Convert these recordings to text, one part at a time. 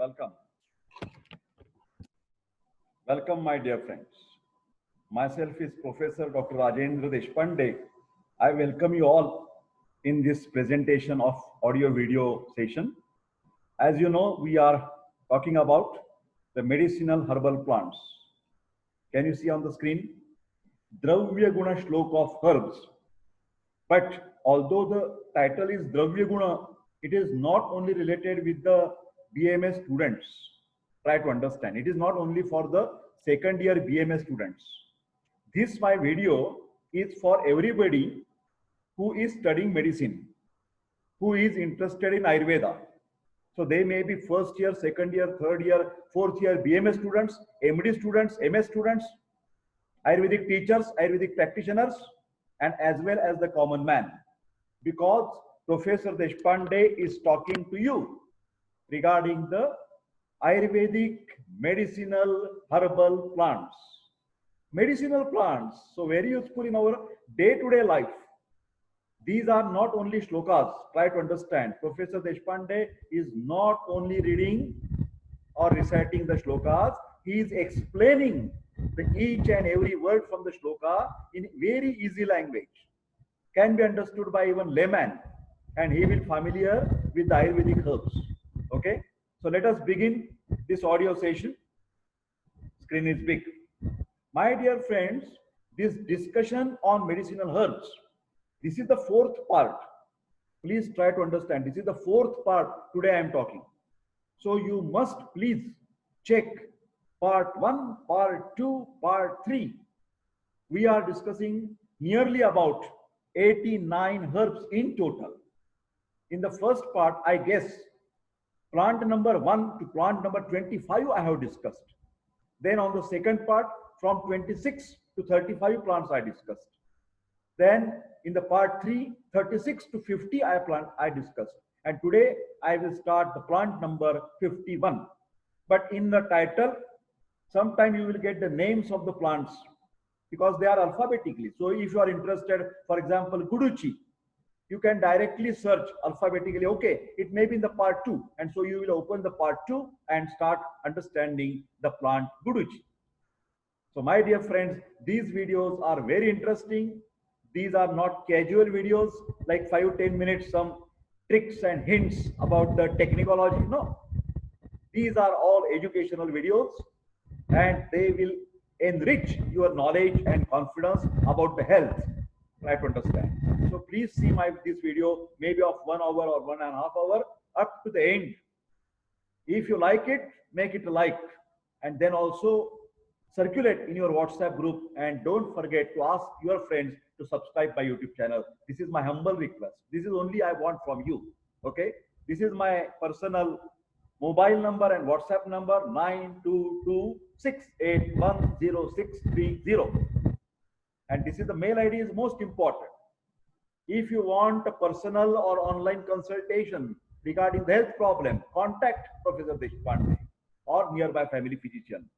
Welcome. Welcome, my dear friends. Myself is Professor Dr. Rajendra Deshpande. I welcome you all in this presentation of audio video session. As you know, we are talking about the medicinal herbal plants. Can you see on the screen? Dravya Guna Shlok of herbs. But although the title is Dravya Guna, it is not only related with the BMS students. Try to understand. It is not only for the second year BMS students. This my video is for everybody who is studying medicine, who is interested in Ayurveda. So they may be first year, second year, third year, fourth year BMS students, MD students, MS students, Ayurvedic teachers, Ayurvedic practitioners, and as well as the common man. Because Professor Deshpande is talking to you regarding the Ayurvedic medicinal herbal plants. Medicinal plants, so very useful in our day-to-day life. These are not only shlokas. Try to understand. Professor Deshpande is not only reading or reciting the shlokas, he is explaining each and every word from the shloka in very easy language. Can be understood by even layman, and he will familiar with the Ayurvedic herbs. Okay, so let us begin this audio session. Screen is big. My dear friends, this discussion on medicinal herbs, this is the fourth part. Please try to understand. This is the fourth part today I am talking. So you must please check part 1, part 2, part 3. We are discussing nearly about 89 herbs in total. In the first part, I guess, plant number 1 to plant number 25 I have discussed. Then on the second part, from 26 to 35 plants I discussed. Then in the part 3, 36 to 50 I discussed. And today I will start the plant number 51. But in the title, sometime you will get the names of the plants because they are alphabetically. So if you are interested, for example, Guduchi, you can directly search alphabetically. Okay, it may be in the part 2. And so you will open the part 2 and start understanding the plant Guduchi. So my dear friends, these videos are very interesting. These are not casual videos like 5-10 minutes, some tricks and hints about the technicology. No, these are all educational videos and they will enrich your knowledge and confidence about the health. Try to understand. So please see this video maybe of 1 hour or 1.5 hours up to the end. If you like it, make it a like, and then also circulate in your WhatsApp group, and don't forget to ask your friends to subscribe my YouTube channel. This is my humble request. This is only I want from you. Okay, this is my personal mobile number and WhatsApp number 922681060, and this is the mail ID is most important. If you want a personal or online consultation regarding the health problem, contact Professor Deshpande or nearby family physician.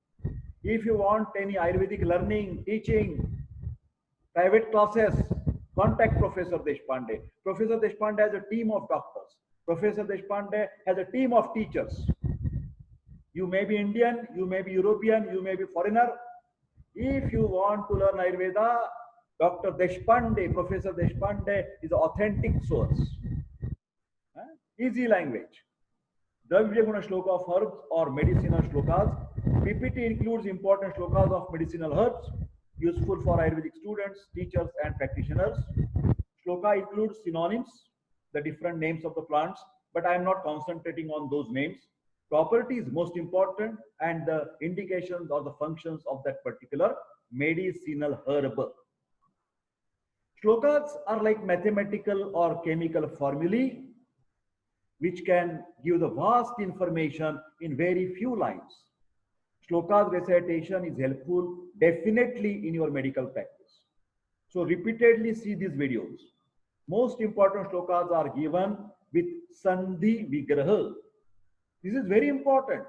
If you want any Ayurvedic learning, teaching, private classes, contact Professor Deshpande. Professor Deshpande has a team of doctors. Professor Deshpande has a team of teachers. You may be Indian, you may be European, you may be foreigner. If you want to learn Ayurveda, Dr. Deshpande, Professor Deshpande is an authentic source. Easy language. Dravya Guna Shloka of herbs or medicinal shlokas. PPT includes important shlokas of medicinal herbs, useful for Ayurvedic students, teachers, and practitioners. Shloka includes synonyms, the different names of the plants, but I am not concentrating on those names. Property is most important, and the indications or the functions of that particular medicinal herb. Shlokas are like mathematical or chemical formulae which can give the vast information in very few lines. Shlokas recitation is helpful definitely in your medical practice. So repeatedly see these videos. Most important shlokas are given with Sandhi Vigraha. This is very important.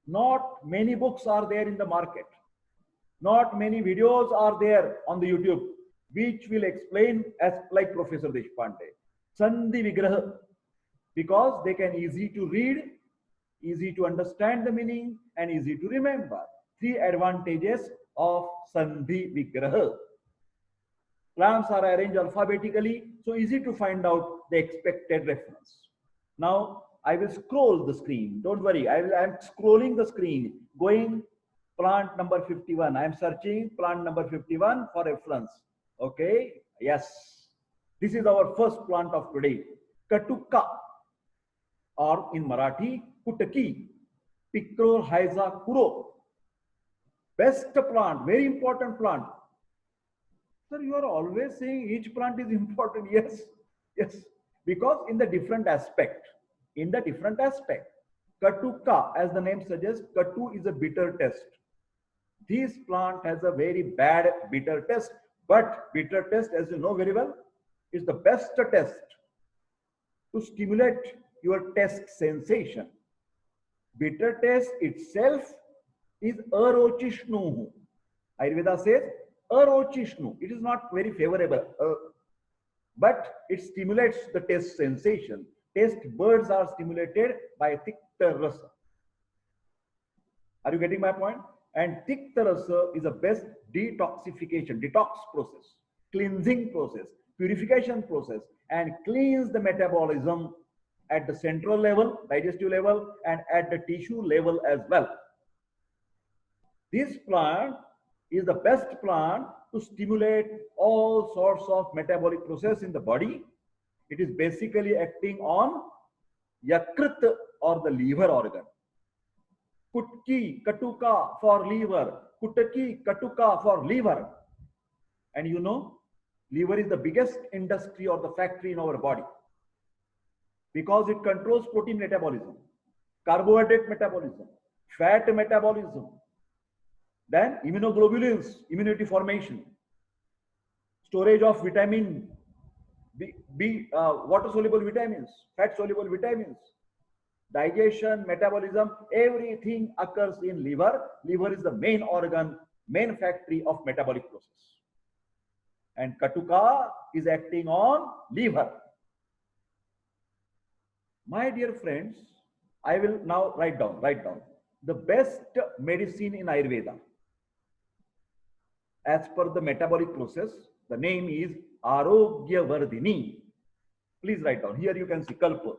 Not many books are there in the market. Not many videos are there on the YouTube which will explain as like Professor Deshpande. Sandhi Vigraha, because they can easy to read, easy to understand the meaning, and easy to remember. 3 advantages of Sandhi Vigraha. Plants are arranged alphabetically, so easy to find out the expected reference. Now, I will scroll the screen. Don't worry, I'm scrolling the screen, going plant number 51. I'm searching plant number 51 for reference. Okay, yes. This is our first plant of today. Katuka, or in Marathi, Kutaki, Picrohyza kuro. Best plant, very important plant. Sir, you are always saying each plant is important. Yes, yes, because in the different aspect, Katuka, as the name suggests, Katu is a bitter taste. This plant has a very bad bitter taste, but bitter taste, as you know very well, is the best taste to stimulate your taste sensation. Bitter taste itself is arochisnu. Ayurveda says arochisnu. It is not very favorable, but it stimulates the taste sensation. Taste buds are stimulated by tikta rasa. Are you getting my point? And tikta rasa is the best detoxification, detox process, cleansing process, purification process, and cleans the metabolism at the central level, digestive level, and at the tissue level as well. This plant is the best plant to stimulate all sorts of metabolic process in the body. It is basically acting on yakrit, or the liver organ. Kutki, Katuka for liver, Kutaki, Katuka for liver. And you know, liver is the biggest industry or the factory in our body, because it controls protein metabolism, carbohydrate metabolism, fat metabolism, then immunoglobulins, immunity formation, storage of vitamin B, water-soluble vitamins, fat-soluble vitamins, digestion, metabolism, everything occurs in liver. Liver is the main organ, main factory of metabolic process. And Katuka is acting on liver. My dear friends, I will now write down. The best medicine in Ayurveda, as per the metabolic process, the name is Arogya Vardhini. Please write down. Here you can see Kalpa,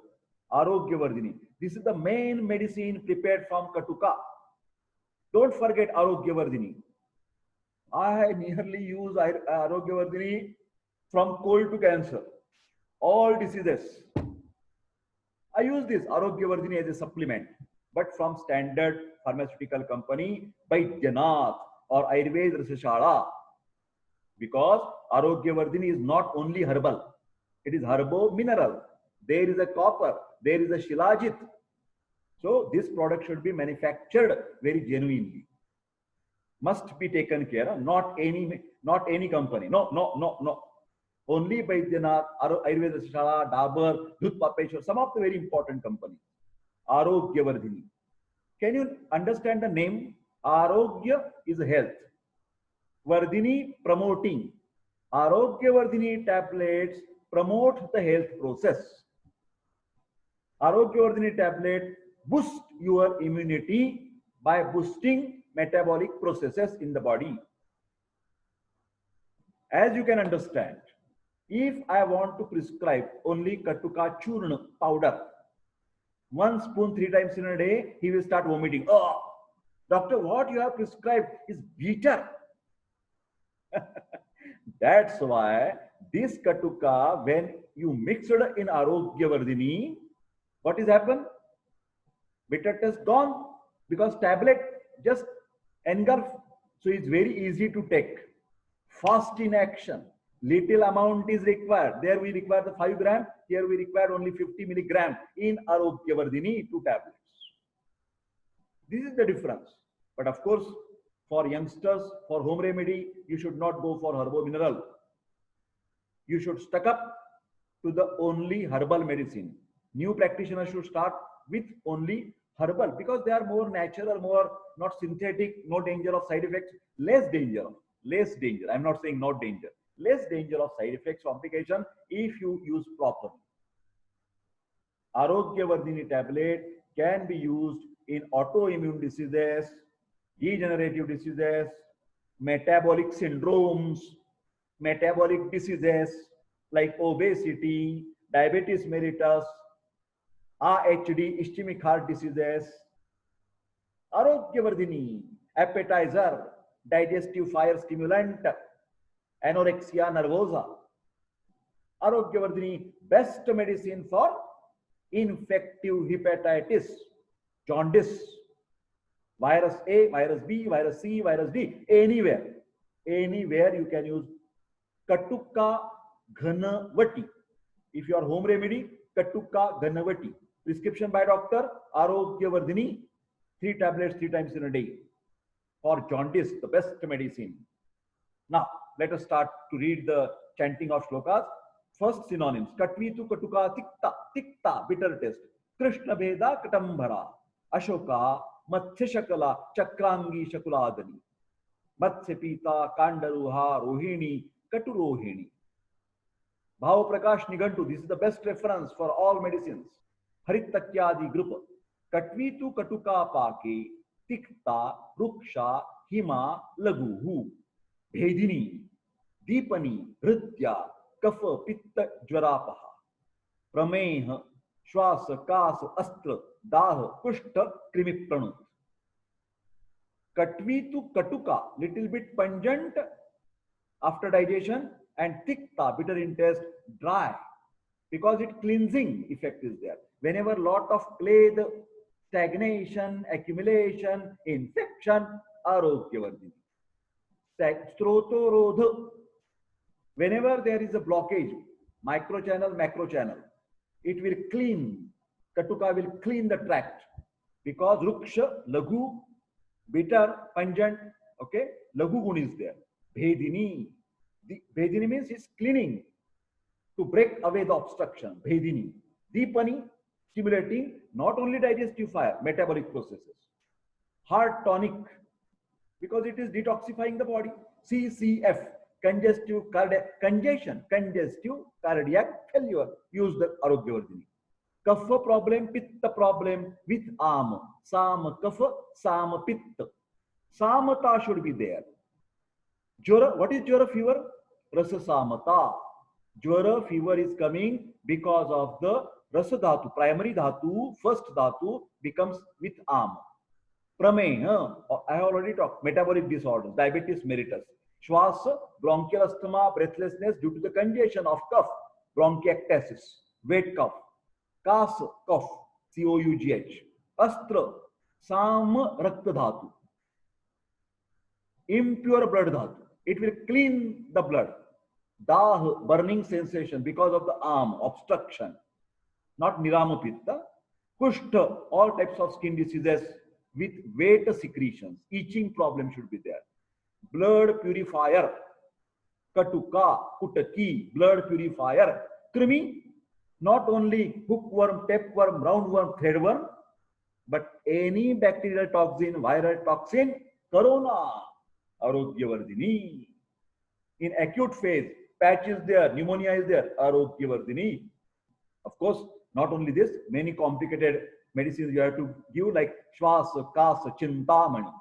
Arogya Vardhini. This is the main medicine prepared from Katuka. Don't forget Arogya Vardhini. I nearly use Arogya Vardhini from cold to cancer, all diseases. I use this Arogya Vardhini as a supplement, but from standard pharmaceutical company by Janat or Ayurveda Rasashala, because Arogya Vardhini is not only herbal, it is herbo mineral. There is a copper, there is a shilajit. So this product should be manufactured very genuinely. Must be taken care of, not any company. No. Only by Janat, Ayurveda Rasashala, Dabur, Dudh Papeshwar, some of the very important companies. Arogya Vardhini. Can you understand the name? Arogya is health. Vardhini, promoting. Arogya Vardhini tablets promote the health process. Arogya Vardhini tablet boost your immunity by boosting metabolic processes in the body. As you can understand, if I want to prescribe only Katuka Churna powder, 1 spoon 3 times in a day, he will start vomiting. Oh, doctor, what you have prescribed is bitter. That's why this Katuka, when you mix it in Arogya Vardhini, what is happened? Bitter taste gone, because tablet just engulf. So it's very easy to take. Fast in action. Little amount is required. There we require the 5 gram. Here we require only 50 milligram in Arogya Vardhini 2 tablets. This is the difference. But of course, for youngsters, for home remedy, you should not go for herbo mineral. You should stuck up to the only herbal medicine. New practitioners should start with only herbal, because they are more natural, more not synthetic, no danger of side effects, less danger. I'm not saying not danger. Less danger of side effects, complication if you use properly. Arogya Vardhini tablet can be used in autoimmune diseases, degenerative diseases, metabolic syndromes, metabolic diseases like obesity, diabetes mellitus, RHD, ischemic heart diseases, Arogyavardhini, appetizer, digestive fire stimulant, anorexia nervosa. Arogyavardhini, best medicine for infective hepatitis, jaundice, virus A, virus B, virus C, virus D, anywhere. Anywhere you can use Katuka Ghanavati. If you are home remedy, Katuka Ghanavati. Prescription by doctor, Arogyavardhini, 3 tablets 3 times in a day. For jaundice, the best medicine. Now, let us start to read the chanting of shlokas. First synonyms. Katvitu Katuka Tikta, Tikta, bitter taste. Krishna Bheda Katambhara. Ashoka, Matsya Shakala, Chakrangi Shakuladani. Matsya Pita, Kandaruha, Rohini, Katurohini. Bhava Prakash Nigantu. This is the best reference for all medicines. Haritakyadi group. Katvitu Katuka Pake, Tikta, Ruksha, Hima, Laguhu. Bhedini, Deepani, Hritya, Kapha, Pitta, Jwarapaha. Prameha, Shwasa, Kasa, Astra, Daha, Kushta, Krimi Pranut. Katvitu Katuka, little bit pungent after digestion, and Tikta, bitter in taste, dry, because its cleansing effect is there. Whenever lot of clay, stagnation, accumulation, infection, Arogyavardhini. Strotorodha. Whenever there is a blockage, microchannel, macrochannel, it will clean. Katuka will clean the tract because Ruksha, Lagu, bitter, pungent, okay, Lagu gun is there. Bhedini. Bhedini means it's cleaning to break away the obstruction. Bhedini. Deepani, stimulating not only digestive fire, metabolic processes. Heart tonic, because it is detoxifying the body. CCF, congestive cardiac congestion, congestive cardiac failure. Use the Arogyavardhini. Kapha problem, Pitta problem with Am. Sam Kapha, Sam Pitta. Samata should be there. Jwara, what is Jwara fever? Rasa Samata. Jwara fever is coming because of the Rasa Dhatu, primary Dhatu, first Dhatu becomes with Am. Prameha, I have already talked, metabolic disorders, diabetes mellitus. Shwasa, bronchial asthma, breathlessness due to the congestion of cough, bronchiectasis, wet cough. Kasa, cough, COUGH. Astra, Sam Rakta Dhatu, impure blood Dhatu. It will clean the blood. Dah, burning sensation because of the arm, obstruction. Not Nirama Pitta. Kushta, all types of skin diseases with wet secretions. Itching problem should be there. Blood purifier. Katuka, Kutaki, blood purifier. Krimi, not only hookworm, tapeworm, roundworm, threadworm, but any bacterial toxin, viral toxin, corona, Arogyavardhini. In acute phase, patch is there, pneumonia is there, Arogyavardhini. Of course, not only this, many complicated medicines you have to give like Shwasa, Kasa, Chintamani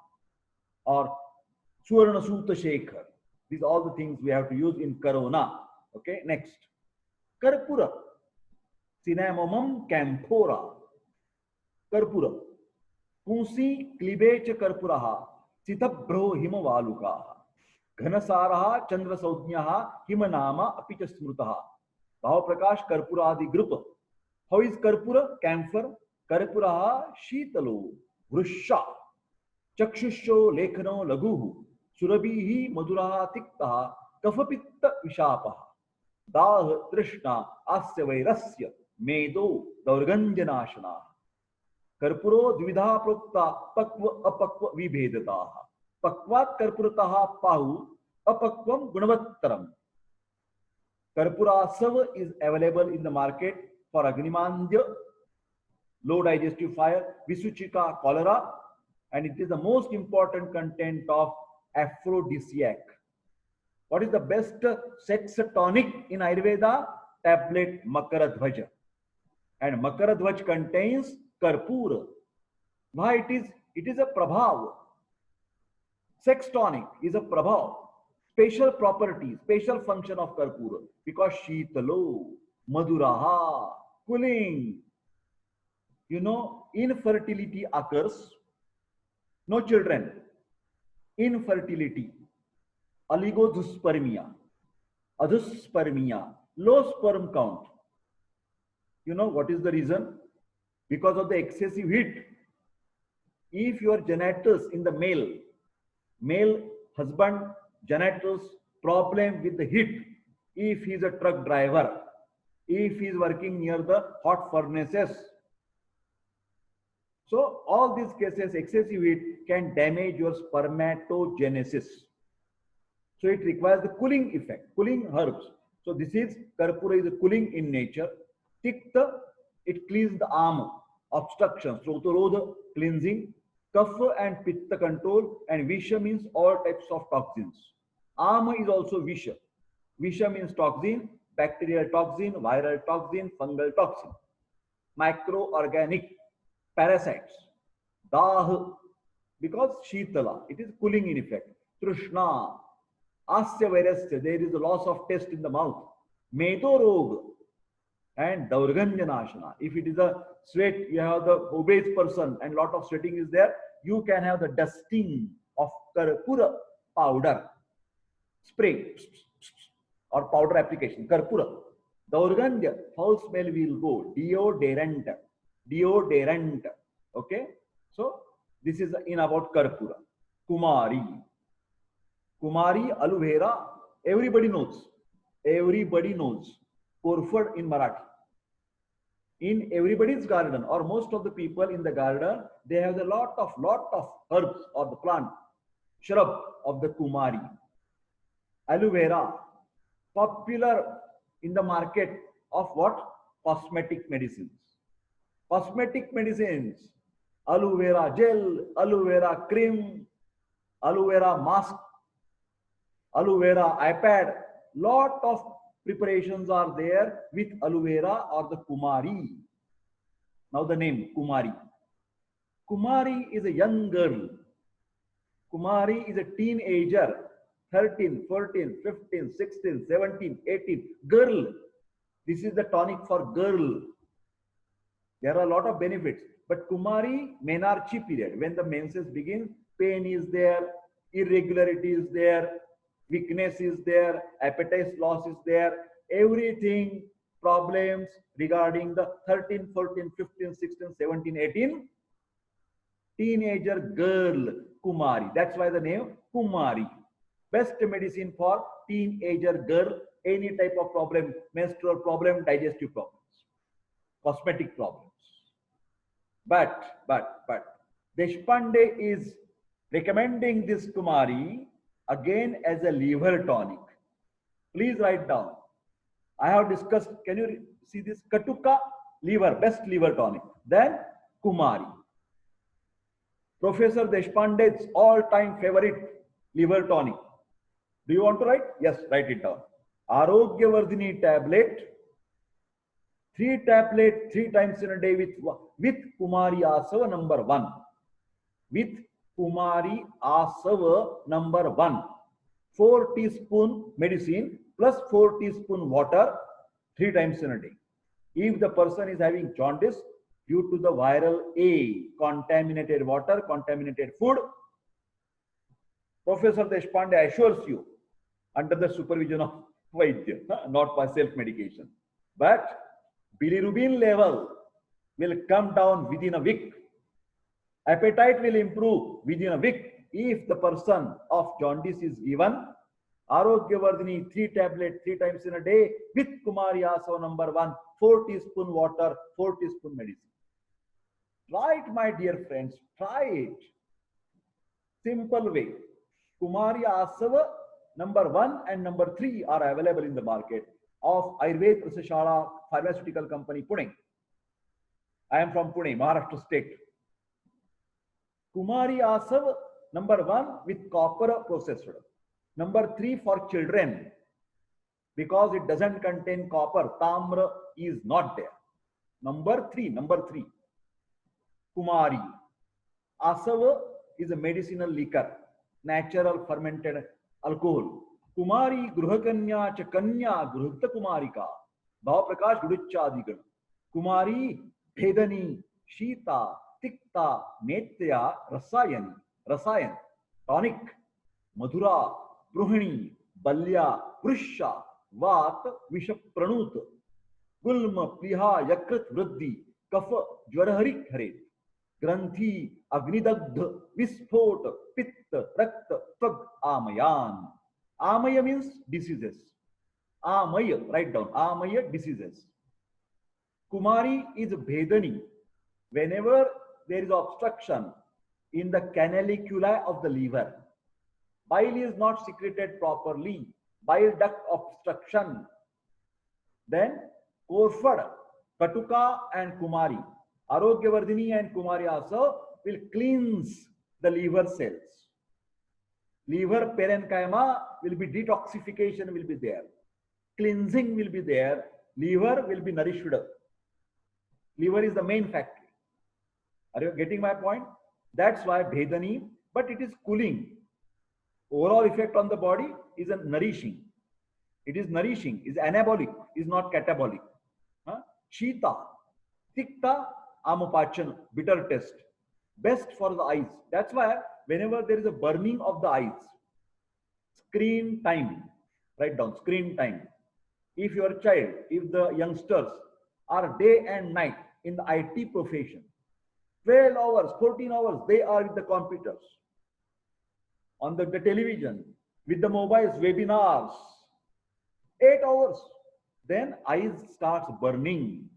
or Suvarna Sutta Shekhar. These are all the things we have to use in Corona. Okay, next. Karpura. Cinnamomum camphora. Karpura. Kunsi Klibecha Karpuraha. Citabro Himavalukaha. Ghanasaraha Chandra Saudnyaha Himanama Apicha Smrutaha. Bhava Prakash Karpura Adi group. How is Karpura? Camphor. Karpuraha Shitalo. Vrusha. Chakshusho Lekhano Laguhu. Surabhihi Maduraha Tiktaha. Kafapitta Vishapaha. Dah Trishna Asya Vairasya. Medo Daurganjanashana. Karpuro Dvidha Prokta Pakva Apakva Vibhedataha. Pakvat Karpurataha Pahu Apakvam Gunavattaram. Karpura Sava is available in the market for Agnimandya, low digestive fire, Visuchika, cholera, and it is the most important content of aphrodisiac. What is the best sex tonic in Ayurveda? Tablet Makaradhvaja. And Makaradhvaj contains Karpura. Why it is? It is a prabhav. Sex tonic is a prabhav. Special property, special function of Karpura. Because Shitalo, Maduraha, cooling. You know, infertility occurs. No children. Infertility. Oligodyspermia. Aduspermia. Low sperm count. You know what is the reason? Because of the excessive heat. If your genitals in the male husband genitals problem with the heat, if he is a truck driver, if he is working near the hot furnaces. So all these cases, excessive heat can damage your spermatogenesis. So it requires the cooling effect, cooling herbs. So this is Karpura is a cooling in nature. Tikta, it cleans the arm, obstruction, Srotarodha, cleansing, Kapha and Pitta control, and Visha means all types of toxins. Ama is also Visha. Visha means toxin, bacterial toxin, viral toxin, fungal toxin. Microorganic parasites. Dah, because Shitala, it is cooling in effect. Trishna, Asya virus, there is a loss of taste in the mouth. Medo Rog, and Daurganjanashana. If it is a sweat, you have the obese person and lot of sweating is there, you can have the dusting of Karpura powder, spray or powder application, Karpura. Daurgandya, foul smell will go, deodorant, deodorant. Okay, so this is in about Karpura. Kumari. Kumari, aloe vera, everybody knows. Everybody knows. Korfad in Marathi. In everybody's garden or most of the people in the garden, they have a lot of herbs or the plant, shrub of the Kumari. Aloe vera, popular in the market of what? Cosmetic medicines. Cosmetic medicines, aloe vera gel, aloe vera cream, aloe vera mask, aloe vera iPad, lot of preparations are there with aloe vera or the Kumari. Now the name Kumari. Kumari is a young girl. Kumari is a teenager. 13, 14, 15, 16, 17, 18. Girl. This is the tonic for girl. There are a lot of benefits. But Kumari, menarche period, when the menses begin, pain is there, irregularity is there, weakness is there, appetite loss is there, everything, problems regarding the 13, 14, 15, 16, 17, 18, teenager girl, Kumari. That's why the name Kumari. Best medicine for teenager girl, any type of problem, menstrual problem, digestive problems, cosmetic problems. But, Deshpande is recommending this Kumari again as a liver tonic. Please write down. I have discussed, can you see this? Katuka, liver, best liver tonic. Then Kumari. Professor Deshpande's all-time favorite liver tonic. Do you want to write? Yes, write it down. Arogyavardhini tablet. 3 tablets 3 times in a day with Kumari Asava number 1. With Kumari Asava number 1. 4 teaspoon medicine plus 4 teaspoon water 3 times in a day. If the person is having jaundice due to the viral A, contaminated water, contaminated food, Professor Deshpande assures you under the supervision of Vaidya, not by self-medication. But bilirubin level will come down within a week. Appetite will improve within a week if the person of jaundice is given Arogyavardhini 3 tablets 3 times in a day with Kumari Asava number 1, 4 teaspoon water, 4 teaspoon medicine. Try it, my dear friends. Try it. Simple way. Kumari Asava number 1 and number 3 are available in the market of Ayurved Prasashala Pharmaceutical Company, Pune. I am from Pune, Maharashtra state. Kumari Asava number 1 with copper processed. Number 3 for children because it doesn't contain copper. Tamra is not there. Number 3. Kumari. Asava is a medicinal liquor, natural fermented alcohol. Kumari Gruhakanya cha Kanya Gruhta Kumarika. Bhava Prakash Guduchadigan. Kumari Bhedani Shita Tikta Netrya Rasayani. Rasayan. Tonic. Madhura Bruhini Balya Prusha Vat Vishapranut. Gulma Pliha Yakrat Vriddhi Kafa Jwarharik Hare. Granthi, Agnidagdha, Vispot, Pitta, Rakta, Tvag, Amayan. Amaya means diseases. Amaya, write down. Amaya, diseases. Kumari is Bhedani. Whenever there is obstruction in the canaliculi of the liver, bile is not secreted properly, bile duct obstruction, then Korfad, Katuka and Kumari, Arogyavardhini and Kumari also will cleanse the liver cells. Liver parenchyma will be detoxification will be there. Cleansing will be there. Liver will be nourished. Liver is the main factory. Are you getting my point? That's why Bhedani, but it is cooling. Overall effect on the body is a nourishing. It is nourishing, is anabolic, is not catabolic. Shita, Tikta, Amupachan, bitter taste. Best for the eyes. That's why whenever there is a burning of the eyes, screen time, write down, screen time. If your child, if the youngsters are day and night in the IT profession, 12 hours, 14 hours, they are with the computers, on the television, with the mobiles, webinars, 8 hours, then eyes starts burning.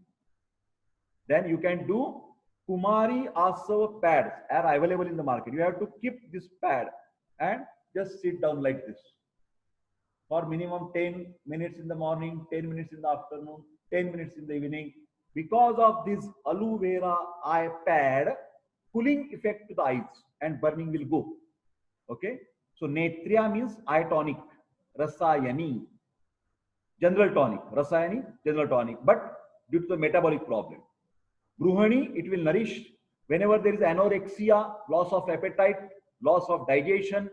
Then you can do Kumari Asava pads are available in the market. You have to keep this pad and just sit down like this for minimum 10 minutes in the morning, 10 minutes in the afternoon, 10 minutes in the evening. Because of this aloe vera eye pad, cooling effect to the eyes and burning will go. Okay. So Netriya means eye tonic, Rasayani, general tonic, Rasayani, general tonic, but due to the metabolic problem. Bruhani, it will nourish whenever there is anorexia, loss of appetite, loss of digestion,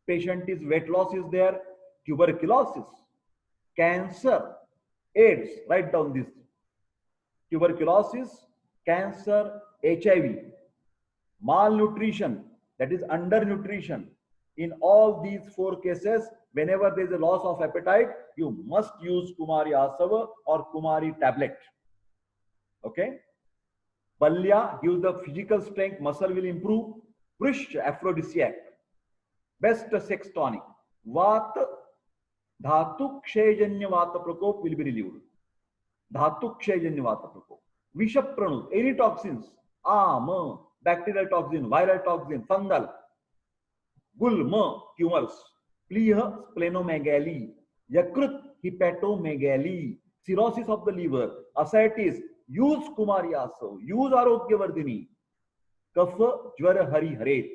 patient is weight loss is there, tuberculosis, cancer, AIDS, write down this. Tuberculosis, cancer, HIV, malnutrition, that is undernutrition. In all these 4 cases, whenever there is a loss of appetite, you must use Kumari Asava or Kumari tablet. Okay. Balya gives the physical strength, muscle will improve. Prish, aphrodisiac, best sex tonic. Vat, Dhatu Kshayajanya Vata Prakop will be relieved. Dhatu Kshayajanya Vata Prakop. Vishapranut, any toxins, bacterial toxin, viral toxin, fungal. Gulma, tumors. Pliha, splenomegaly. Yakrut, hepatomegaly. Cirrhosis of the liver. Ascites, use Kumari Asav, use Arogyavardhini. Kapha, Jwara, Hari, Haret.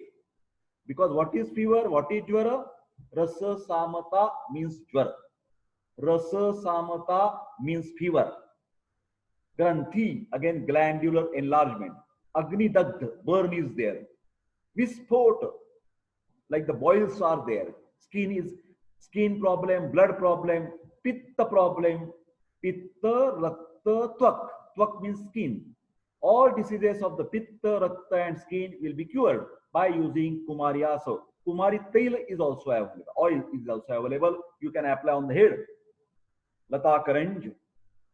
Because what is fever? What is Jwara? Rasa Samata means Jwara. Rasa Samata means fever. Granthi, again glandular enlargement. Agni Dagdha, burn is there. Vispot, like the boils are there. Skin problem, blood problem, Pitta problem, Pitta, Rakta, Tvak. Tvak means skin. All diseases of the Pitta, Rakta and skin will be cured by using Kumari Asav. Kumari Tail is also available. Oil is also available. You can apply on the head. Lata Karanj,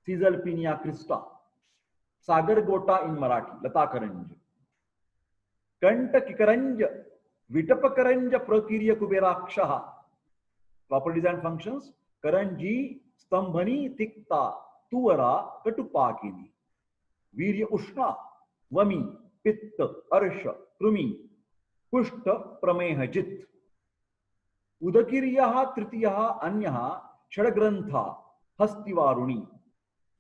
Caesalpinia Christa, Sagar Gota in Marathi, Lata Karanj. Kanta Kikaranj, Vitapakaranj Prakirya Kuberakshaha. Proper design functions. Karanji, Stambhani, Tikta, Tuvara, Katupakini. Virya Ushna, Vami, Pitta, Arsha, Krumi, Kushta, Prameha, Jit. Udakiryaha, Tritiyaha, Anyaha, Shadagrantha, Hastivaruni,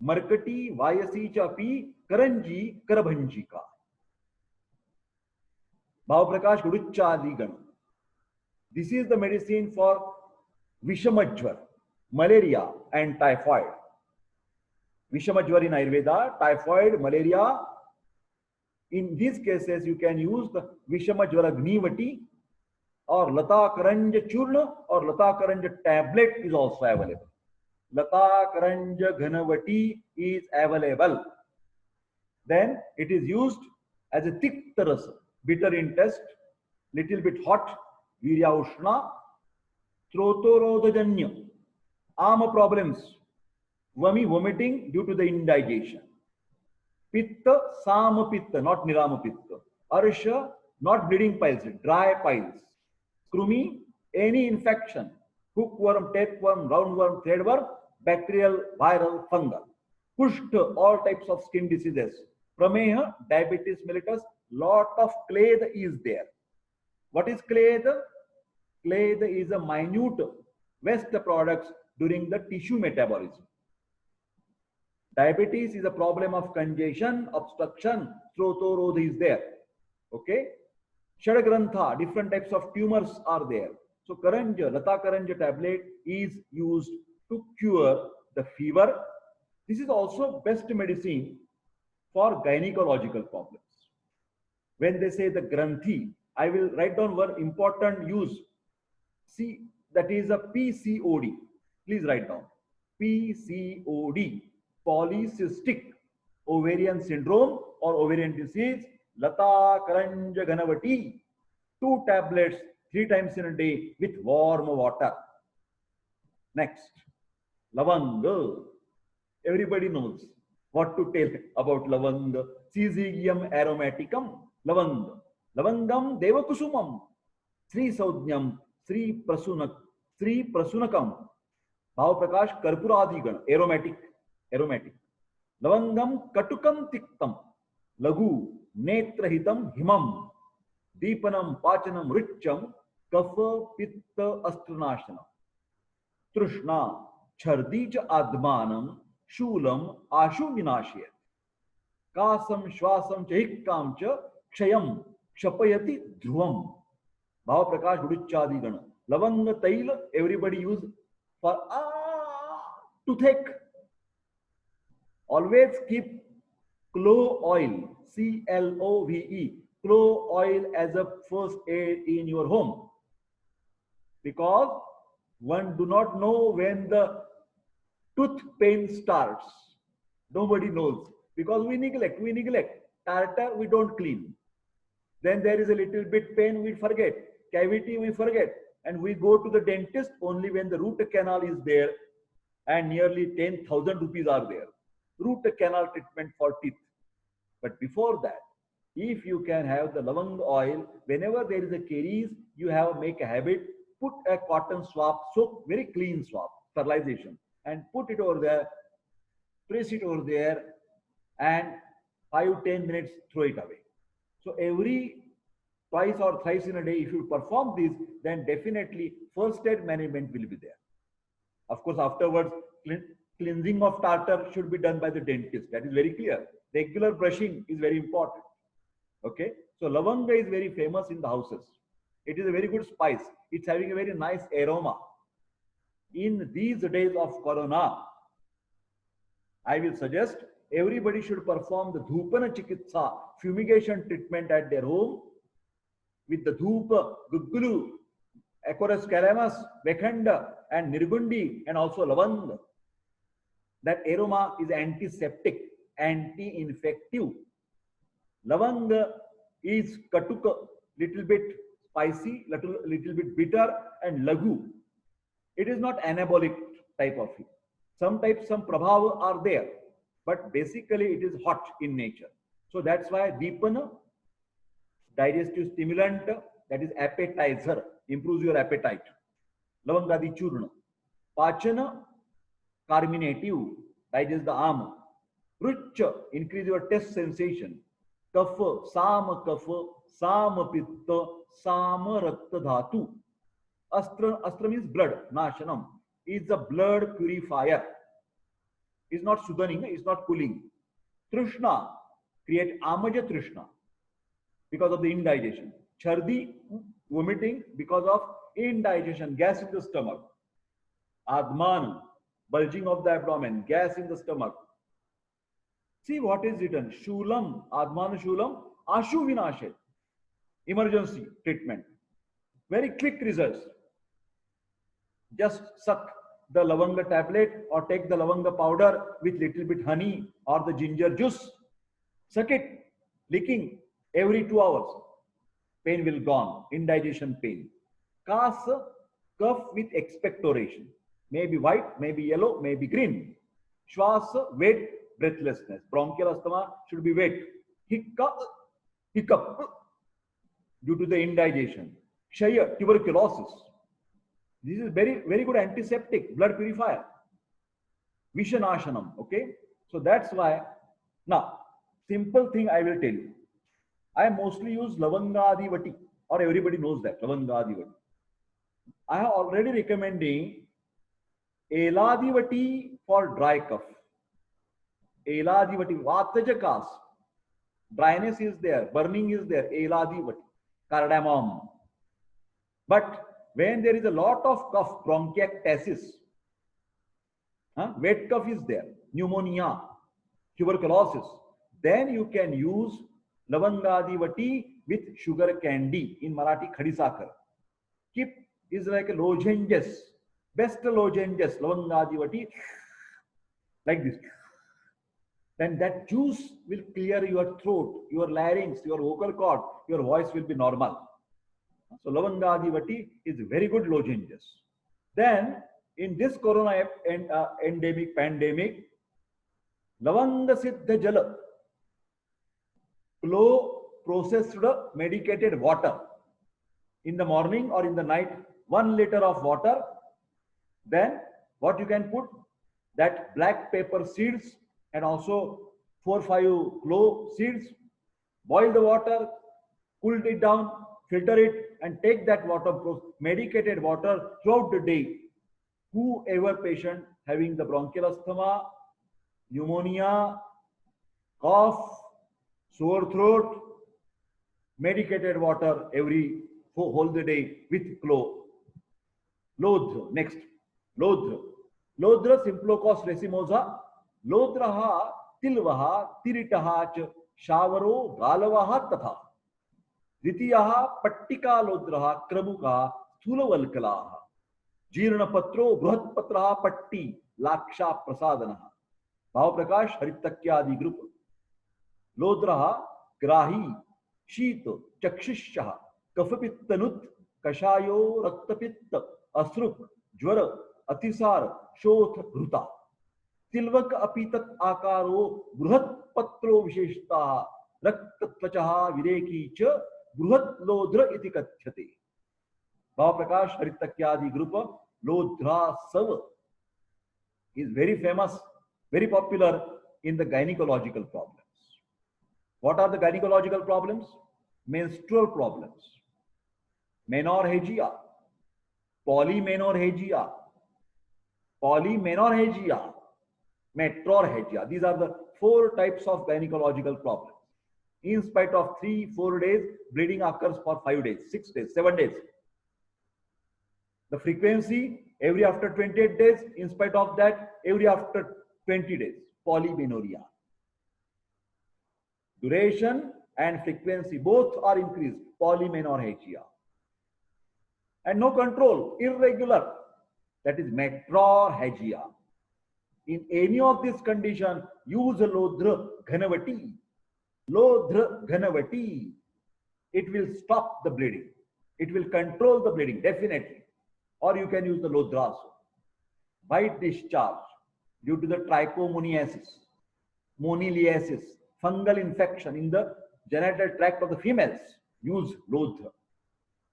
Markati, Vayasi Chapi, Karanji, Karabhanjika. Bhava Prakash Guduchadigan. This is the medicine for Vishamajvar, malaria and typhoid. Vishamajvar in Ayurveda, typhoid, malaria, In these cases, you can use the Vishama Jvaragnivati or Lata Karanja Churna or Lata Karanja tablet is also available. Lata Karanja Ghanavati is available. Then it is used as a Tikta Rasa, bitter in taste, little bit hot, Virya Ushna, Trotorodajanya, Ama problems, vomiting due to the indigestion. Pitta, Sama Pitta, not Nirama Pitta. Arsha, not bleeding piles, dry piles. Krumi, any infection, hookworm, tapeworm, roundworm, threadworm, bacterial, viral, fungal. Kushta, all types of skin diseases. Prameha, diabetes mellitus, lot of clade is there. What is clade? Clade is a minute waste products during the tissue metabolism. Diabetes is a problem of congestion, obstruction, Srotorodha is there. Okay? Shadagrantha, different types of tumors are there. So Karanja, Lata Karanja tablet is used to cure the fever. This is also best medicine for gynecological problems. When they say the Granthi, I will write down one important use. See, that is a PCOD. Please write down. PCOD, polycystic ovarian syndrome or ovarian disease, Lata Karanja Ghanavati, 2 tablets 3 times in a day with warm water. Next, Lavanga. Everybody knows what to tell about Lavanga. Syzygium aromaticum, Lavanga. Lavangam Devakusumam, Sri Saudnyam, Sri Prasunakam, Bhav Prakash Karpuradigan, aromatic. Lavangam Katukam Tiktam, Lagu, Netrahitam Himam, Deepanam Pachanam Richam, Kapha Pitta Astranashana, Trushna, Chardija Admanam, Shulam Ashu Vinashiyat, Kasam Shwasam Chahikam Cha, Kshayam, Kshapayati Dhruvam, Bhava Prakash Gudichadi Lavanga Tail, everybody use for toothache. Always keep clove oil, CLOVE, clove oil as a first aid in your home. Because one do not know when the tooth pain starts. Nobody knows. Because we neglect. Tartar, we don't clean. Then there is a little bit pain, we forget. Cavity, we forget. And we go to the dentist only when the root canal is there and nearly 10,000 rupees are there. Root canal treatment for teeth. But before that, if you can have the lavang oil, whenever there is a caries, you have make a habit, put a cotton swab, soak very clean swab, sterilization, and put it over there, press it over there, and 5-10 minutes, throw it away. So every twice or thrice in a day, if you perform this, then definitely first aid management will be there. Of course, afterwards, cleansing of tartar should be done by the dentist. That is very clear. Regular brushing is very important. Okay. So lavanga is very famous in the houses. It is a very good spice. It's having a very nice aroma. In these days of corona, I will suggest everybody should perform the dhupana chikitsa, fumigation treatment at their home with the dhupa, guggulu, Acorus calamus, Vekhanda, and Nirgundi, and also lavanga. That aroma is antiseptic, anti-infective. Lavanga is katuka, little bit spicy, little bit bitter, and lagu. It is not anabolic type of it. Some types, some prabhava are there, but basically it is hot in nature. So that's why Deepana, digestive stimulant, that is appetizer, improves your appetite. Lavangadi churna. Pachana, carminative, digest the ama. Rucha, increase your taste sensation. Kapha, sama pitta, sama rakta dhatu. Astra means blood, nashanam, is the blood purifier. Is not sudhaning, is not cooling. Trishna, create amaja trishna because of the indigestion. Chardi, vomiting because of indigestion, gas in the stomach. Adman, bulging of the abdomen, gas in the stomach. See what is written. Shulam, Adman Shulam, Ashu Vinashe. Emergency treatment. Very quick results. Just suck the lavanga tablet or take the lavanga powder with little bit honey or the ginger juice. Suck it, licking every 2 hours. Pain will gone, indigestion pain. Cough with expectoration. Maybe white, maybe yellow, maybe green. Shwas, wet, breathlessness. Bronchial asthma should be wet. Hiccup due to the indigestion. Kshaya, tuberculosis. This is very good antiseptic, blood purifier. Vishanashanam, okay? So that's why, now, simple thing I will tell you. I mostly use Lavangadivati, or everybody knows that, Lavangadivati. I have already recommending Eladivati for dry cough. Eladivati, Vatajakas. Dryness is there, burning is there, Eladivati, cardamom. But when there is a lot of cough, bronchiectasis, wet cough is there, pneumonia, tuberculosis, then you can use Lavangadivati with sugar candy, in Marathi Khadisakar. Keep is like a lozenges, best lozenges, Lavangadivati, like this. Then that juice will clear your throat, your larynx, your vocal cord, your voice will be normal. So Lavangadivati is very good lozenges. Then in this corona endemic, pandemic, Lavanga Siddha Jala, low processed medicated water. In the morning or in the night, 1 liter of water. Then what you can put? That black pepper seeds and also 4-5 clove seeds. Boil the water, cool it down, filter it, and take that water, medicated water throughout the day. Whoever patient having the bronchial asthma, pneumonia, cough, sore throat, medicated water every whole the day with clove. Lodra, next. Lodra. Lodra Simplococcus racemosa. Lodraha tilvaha tiritaha ch shavaro galavaha tatha. Ditiyaha pattika lodraha kramuka sthulavalkalaha. Jirnapatro bruhatpatraha patti laksha prasadanaha. Bhava Prakash Haritakyadi group. Lodraha grahi शीत चक्षुषः कफपित्तनुत कषायो रक्तपित्त अश्रुक ज्वर अतिसार शोथ घृता तिलवक अपीतत आकारो बृहत् पत्रो विशेषता रक्त त्वचः विरेकी च बृहत् लोध्र इति कथ्यते. भाव प्रकाश हरितक्यादि ग्रुप लोध्रा सव is very famous, very popular in the gynecological problems. What are the gynecological problems? Menstrual problems, menorrhagia, polymenorrhagia, metrorrhagia. These are the 4 types of gynecological problems. In spite of 3-4 days, bleeding occurs for 5 days, 6 days, 7 days. The frequency every after 28 days, in spite of that, every after 20 days, polymenorrhea. Duration and frequency both are increased, polymenorrhagia. And no control, irregular, that is metrorrhagia. In any of this condition, use Lodra Ghanavati. Lodra Ghanavati. It will stop the bleeding. It will control the bleeding, definitely. Or you can use the Lodra also. White discharge due to the trichomoniasis, moniliasis, fungal infection in the genital tract of the females, use Lodra.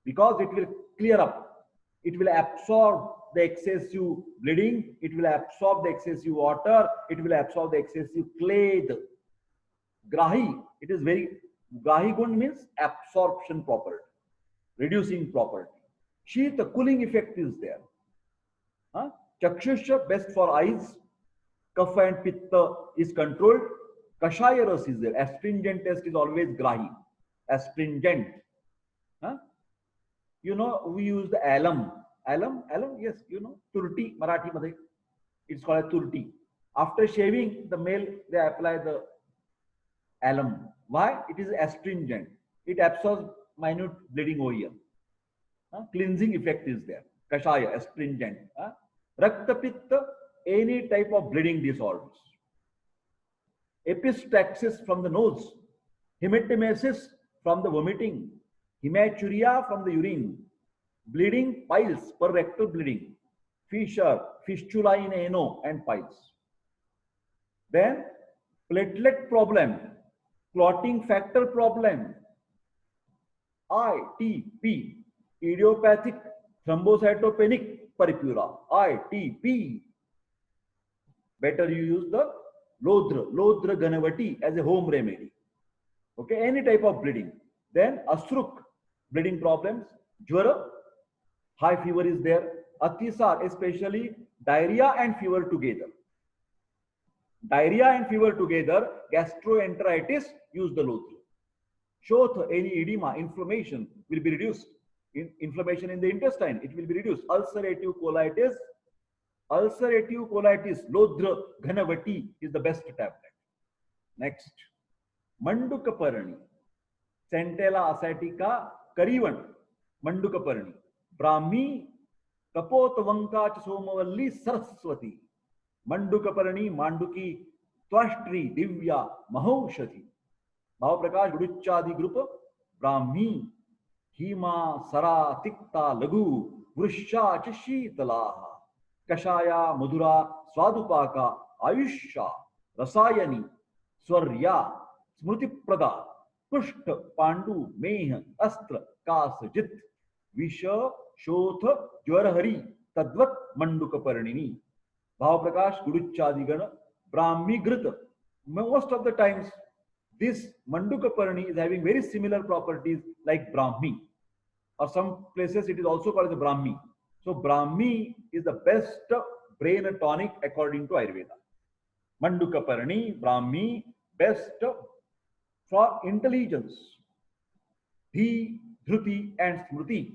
Because it will clear up. It will absorb the excessive bleeding. It will absorb the excessive water. It will absorb the excessive clay. Grahi, it is very, Grahi Gund means absorption property, reducing property. Sheet, cooling effect is there. Chakshusha, best for eyes. Kapha and Pitta is controlled. Kashaya ras is there. Astringent test is always Grahi. Astringent. You know, we use the alum. Alum, yes, you know, turti, Marathi madhe. It's called a turti. After shaving, the male, they apply the alum. Why? It is astringent. It absorbs minute bleeding OEM. Cleansing effect is there. Kashaya, astringent. Rakta Pitta, any type of bleeding disorders. Epistaxis from the nose. Hematemesis from the vomiting. Hematuria from the urine. Bleeding piles, per rectal bleeding. Fissure, fistula in ano and piles. Then platelet problem, clotting factor problem, ITP, idiopathic thrombocytopenic purpura, ITP. Better you use the Lodra Ganavati as a home remedy. Okay, any type of bleeding. Then Asruk, bleeding problems, Jwara, high fever is there, Atisar, especially diarrhea and fever together. Diarrhea and fever together, gastroenteritis, use the Lodra. Shoth, any edema, inflammation will be reduced. Inflammation in the intestine, it will be reduced. Ulcerative colitis, Lodra Ghanavati is the best tablet. Next, Mandukaparani, Centella asiatica, Karivan, Mandukaparani, Brahmi, Kapotvanka Somavalli Saraswati, Mandukaparani, Manduki, Twashtri, Divya, Mahaushati, Bhavaprakash, Guruchadi Group, Brahmi, Hima, Sara, Tikta, Lagu, Vrusha, Chishitalaha, Kashaya, Madhura, Swadupaka, Ayusha, Rasayani, Swarya, Smruti Prada, Pushta, Pandu, Meh, Astra, Kasajit, Visha, Shotha, Jwarahari, Tadvat, Mandukaparanini, Bhavaprakash, Guruchadigana, Brahmi Grita. Most of the times, this Mandukaparani is having very similar properties like Brahmi. Or some places it is also called as Brahmi. So Brahmi is the best brain tonic according to Ayurveda. Mandukaparani, Brahmi, best for intelligence. Dhi, Dhruti and Smruti.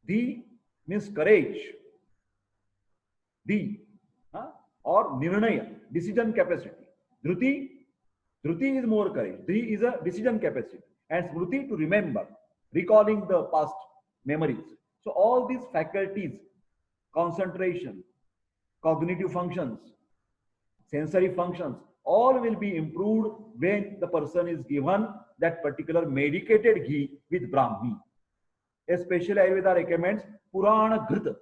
Dhi means courage. Dhi or Nirnaya, decision capacity. Dhruti is more courage. Dhi is a decision capacity. And Smruti to remember, recalling the past memories. So all these faculties, concentration, cognitive functions, sensory functions, all will be improved when the person is given that particular medicated ghee with Brahmi. Especially Ayurveda recommends Purana Grita.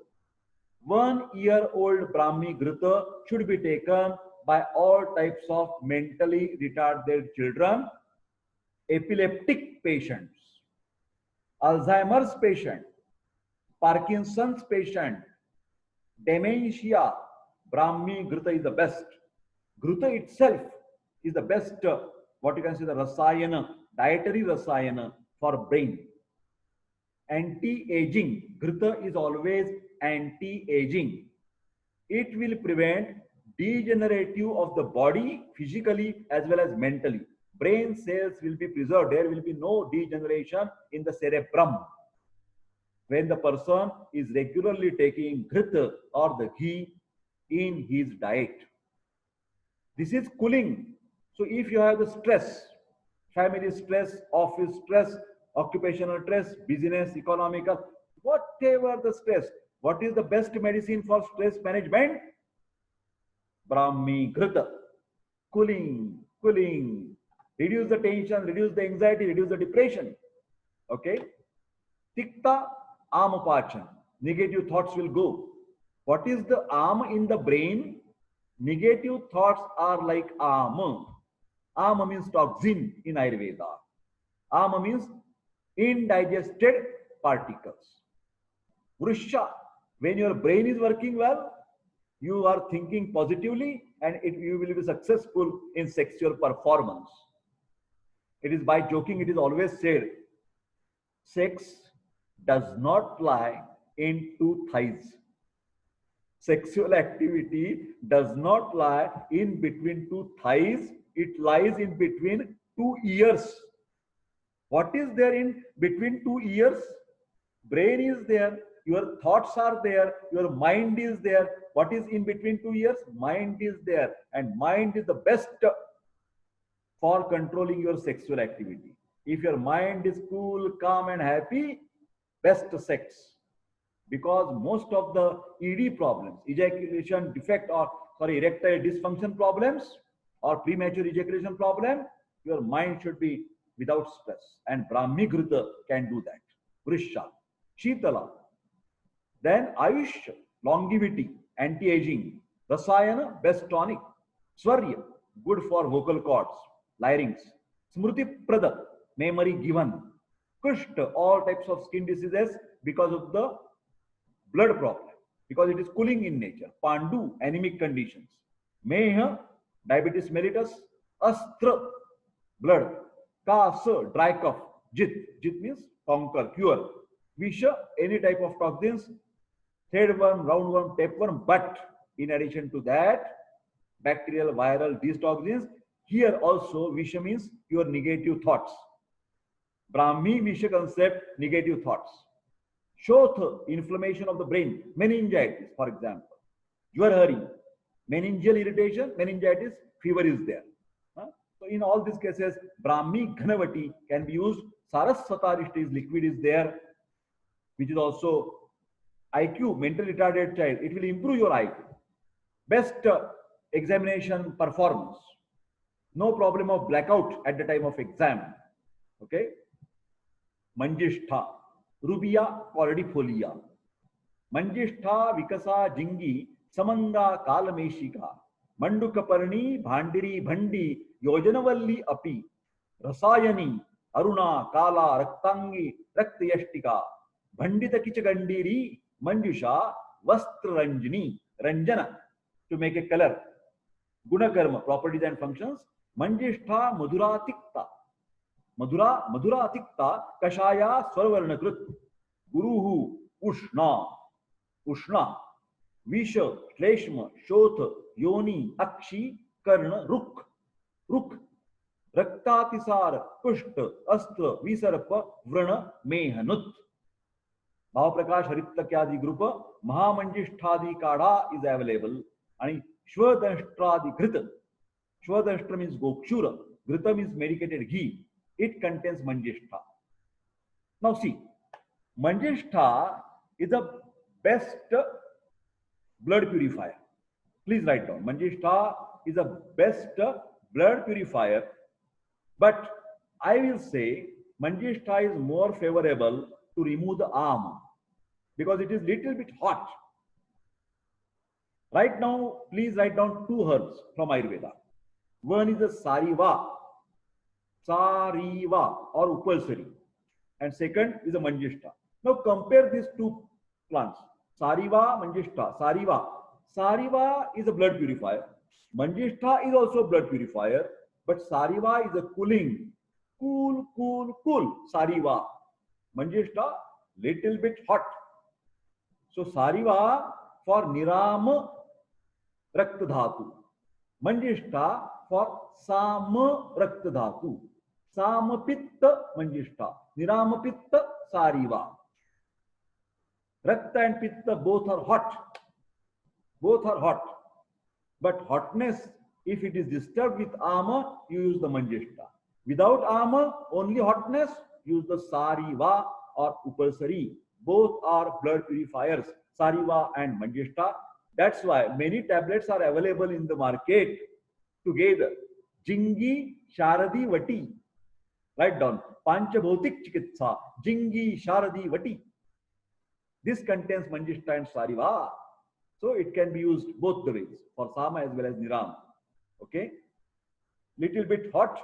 1 year-old Brahmi Grita should be taken by all types of mentally retarded children, epileptic patients, Alzheimer's patient, Parkinson's patient, dementia. Brahmi Grita is the best. Grita itself is the best, what you can say, the rasayana, dietary rasayana for brain. Anti-aging. Grita is always anti-aging. It will prevent degenerative of the body physically as well as mentally. Brain cells will be preserved. There will be no degeneration in the cerebrum. When the person is regularly taking Grita or the ghee in his diet. This is cooling. So if you have the stress, family stress, office stress, occupational stress, business, economical, whatever the stress, what is the best medicine for stress management? Brahmi Grita. Cooling, reduce the tension, reduce the anxiety, reduce the depression. Okay? Tikta Amapachan. Negative thoughts will go. What is the Am in the brain? Negative thoughts are like Ama. Ama means toxin in Ayurveda. Ama means indigested particles. Vrusha. When your brain is working well, you are thinking positively and you will be successful in sexual performance. It is by joking, it is always said, sex does not lie in two thighs. Sexual activity does not lie in between two thighs. It lies in between 2 ears. What is there in between 2 ears? Brain is there. Your thoughts are there. Your mind is there. What is in between 2 ears? Mind is there. And mind is the best for controlling your sexual activity. If your mind is cool, calm, and happy, best sex. Because most of the ED problems, ejaculation defect or erectile dysfunction problems or premature ejaculation problem, your mind should be without stress. And Brahmi Ghrita can do that. Vrisha, Shitala. Then Ayush, longevity, anti-aging. Rasayana, best tonic. Swarya, good for vocal cords, larynx. Smruti Prada, memory given. Kushta, all types of skin diseases because of the blood problem, because it is cooling in nature. Pandu, anemic conditions. Meha, diabetes mellitus. Astra, blood. Kasa, dry cough. Jit, jit means conquer, cure. Visha, any type of toxins. Threadworm, roundworm, tapeworm. But in addition to that, bacterial, viral, these toxins, here also Visha means your negative thoughts. Brahmi Visha concept, negative thoughts. Shotha, inflammation of the brain, meningitis, for example. Jwarhari, meningeal irritation, meningitis, fever is there. So in all these cases, Brahmi Ghanavati can be used. Saraswatarishta is liquid is there, which is also IQ, mental retarded child. It will improve your IQ. Best examination performance. No problem of blackout at the time of exam. Okay. Manjishtha, Rubia cordifolia. Manjishtha, Vikasa, Jingi, Samanga, Kalameshika, Mandukaparni, Bhandiri, Bhandi, Yojanavalli Api, Rasayani, Aruna, Kala, Raktangi, Raktayashtika, Bhandita Kichagandiri, Manjusha, Vastraranjini, Ranjana, to make a color. Gunakarma, properties and functions. Manjishtha, Madhuratikta. Madhuratikta, Kashaya, Swarvarnakrit. Guruhu, Ushna. Visha, Shleshma, Shotha, Yoni, Akshi, Karna, Ruk. Raktatisar, Kushta, Astra, Visarpa, Vrana, Mehanut. Bhavaprakash Harittakyadi group, Mahamanjishtadi Kada is available. And Shvadanshtradi Ghrita. Shvadanshtra means Gokshura. Ghrita means medicated ghee. It contains Manjishtha. Now see, Manjishtha is the best blood purifier. Please write down. Manjishtha is the best blood purifier. But I will say Manjishtha is more favorable to remove the arm because it is little bit hot. Right now, please write down two herbs from Ayurveda. One is the Sariva or Upalsari. And second is the Manjishtha. Now compare these two plants. Sariva, Manjishtha. Sariva is a blood purifier. Manjishtha is also a blood purifier. But Sariva is a cooling. Cool. Sariva. Manjishtha, little bit hot. So Sariva for Nirama Rakta Dhatu. Manjishtha for Sama Rakta Dhatu. Sama Pitta Manjishtha. Nirama Pitta Sariva. Rakta and Pitta both are hot. But hotness, if it is disturbed with Ama, you use the Manjishtha. Without Ama, only hotness, use the Sariva or Upalsari. Both are blood purifiers, Sariva and Manjishtha. That's why many tablets are available in the market together. Jingi, Sharadi, Vati. Write down. Panchabhotik Chikitsa. Jingi, Sharadi, Vati. This contains Manjishtha and Sariva. So it can be used both the ways, for Sama as well as Niram. Okay. Little bit hot.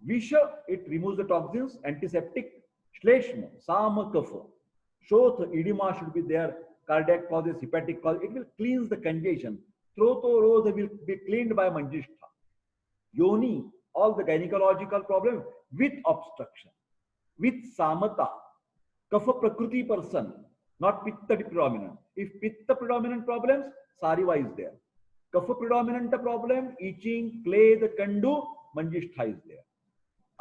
Visha, it removes the toxins. Antiseptic. Shleshma, Sama Kapha. Shotha, edema should be there. Cardiac causes, hepatic causes. It will cleanse the congestion. Throto-rodha will be cleaned by Manjishtha. Yoni, all the gynecological problems with obstruction. With Samata. Kapha Prakriti person, not Pitta predominant. If Pitta predominant problems, Sariva is there. Kapha predominant problem, itching, clay, the kandu, Manjishtha is there.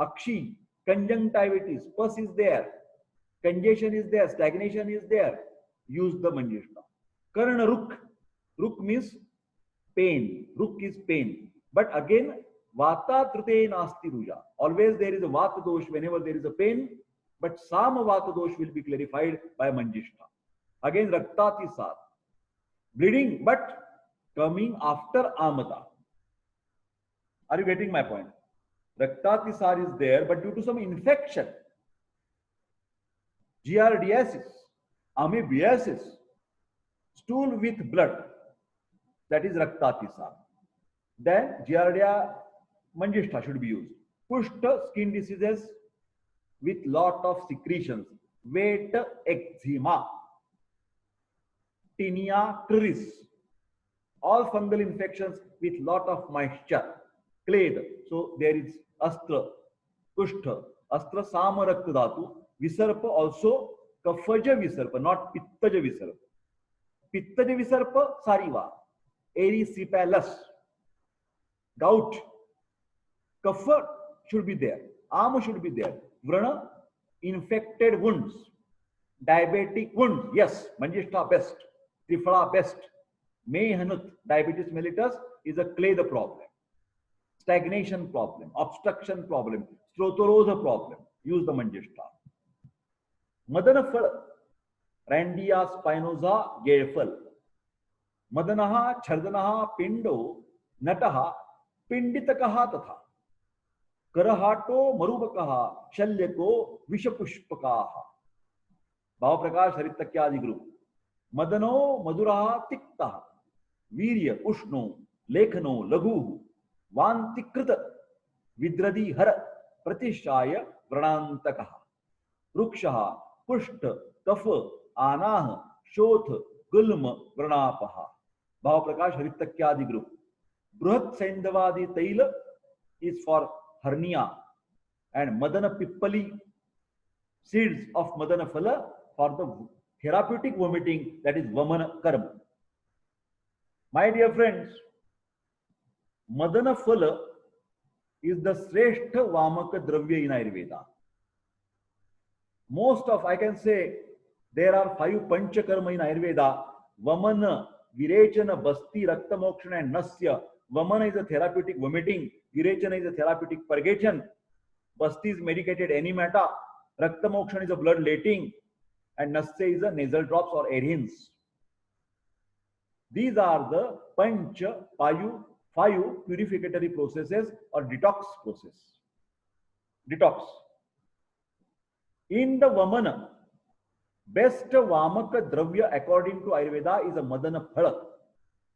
Akshi, conjunctivitis, pus is there. Congestion is there, stagnation is there. Use the Manjishtha. Karna Ruk. Ruk means pain. Ruk is pain. But again, Vata trute nasti ruja. Always there is a vata dosh whenever there is a pain, but sama vata dosh will be clarified by manjishta. Again, raktati sar. Bleeding, but coming after amata. Are you getting my point? Raktati sar is there, but due to some infection, giardiasis, amoebiasis, stool with blood, that is raktati sar. Then giardia manjishta should be used. Kushta, skin diseases with lot of secretions, wet eczema, tinea cruris, all fungal infections with lot of moisture, clade. So there is astra, kushtha, astra sama rakta dhatu, visarpa also kafaja visarpa, not pittaja visarpa. Pittaja visarpa, sariva, erysipelas, gout, kapha should be there, ama should be there, vrana, infected wounds, diabetic wounds, yes, manjishta best, trifala best, mehanut, diabetes mellitus is a clade problem, stagnation problem, obstruction problem, strothorosa problem, use the manjishta. Madana phal, Randia spinosa gelfal, Madanaha, Chardanaha, Pindo, Nataha, Pinditakaha tatha. करहाटो मरुबकः शल्यको विषपुष्पकाः भाव प्रकाश हरितक्यादि group मदनो मधुरः तिक्तः वीर्य उष्णो लेखनो लघुः वान्तिकृत विद्रदी हर प्रतिशाय व्रणान्तकः वृक्षः पुष्ट कफ आनाह शोथ गुल्म व्रणापः भाव प्रकाश हरितक्यादि group बृहत् सैंधवादि तैल is for hernia, and Madana Pippali seeds of Madana Phala for the therapeutic vomiting, that is Vamana Karma. My dear friends, Madana Phala is the Sreshta Vamaka Dravya in Ayurveda. Most of, I can say, there are 5 Panchakarma in Ayurveda: Vamana, Virechana, Basti, Rakta Mokshana, and Nasya. Vamana is a therapeutic vomiting, Virechana is a therapeutic purgation, Basti is medicated enemata, Rakta Mokshan is a blood letting, and Nasya is a nasal drops or erins. These are the Pancha, Payu, 5 purificatory processes or detox process. Detox. In the Vamana, best Vamaka Dravya according to Ayurveda is a Madana Phala.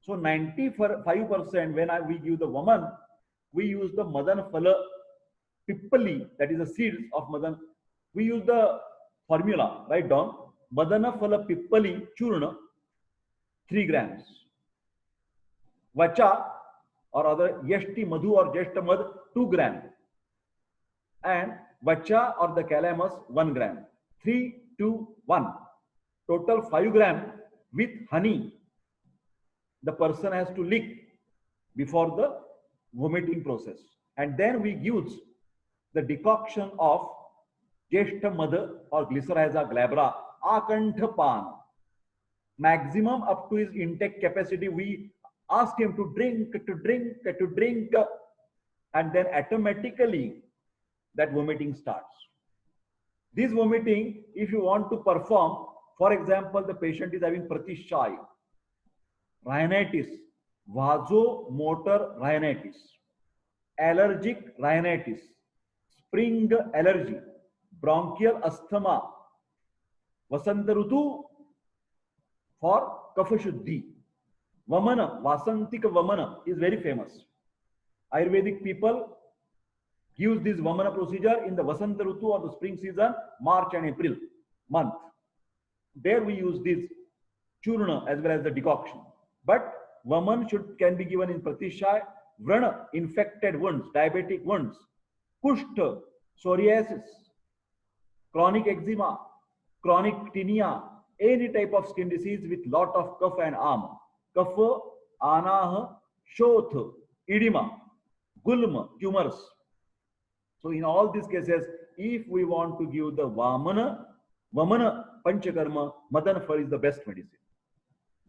So 95% when we give the Vaman, we use the Madan Phala Pippali, that is the seeds of Madan. We use the formula, write down, Madana Phala Pippali Churna, 3 grams. Vacha or other Yashti Madhu or Jeshta Mad, 2 grams. And Vacha or the Calamus, 1 gram. 3, 2, 1. Total 5 grams with honey. The person has to lick before the vomiting process. And then we use the decoction of Jeshta Madha or Glycyrrhiza glabra, Akantha Pan. Maximum up to his intake capacity, we ask him to drink, and then automatically that vomiting starts. This vomiting, if you want to perform, for example, the patient is having Pratishai, rhinitis, vasomotor rhinitis, allergic rhinitis, spring allergy, bronchial asthma, Vasanta Rutu for Kapha Shuddhi. Vamana, Vasantika Vamana is very famous. Ayurvedic people use this Vamana procedure in the Vasanta Rutu or the spring season, March and April month. There we use this Churna as well as the decoction. But Vaman can be given in Pratishai, Vrana, infected wounds, diabetic wounds, Kushta, psoriasis, chronic eczema, chronic tinea, any type of skin disease with lot of kapha and ama. Kapha, anaha, shoth, edema, gulma, tumors. So in all these cases, if we want to give the Vamana Panchakarma, Madan Phal is the best medicine.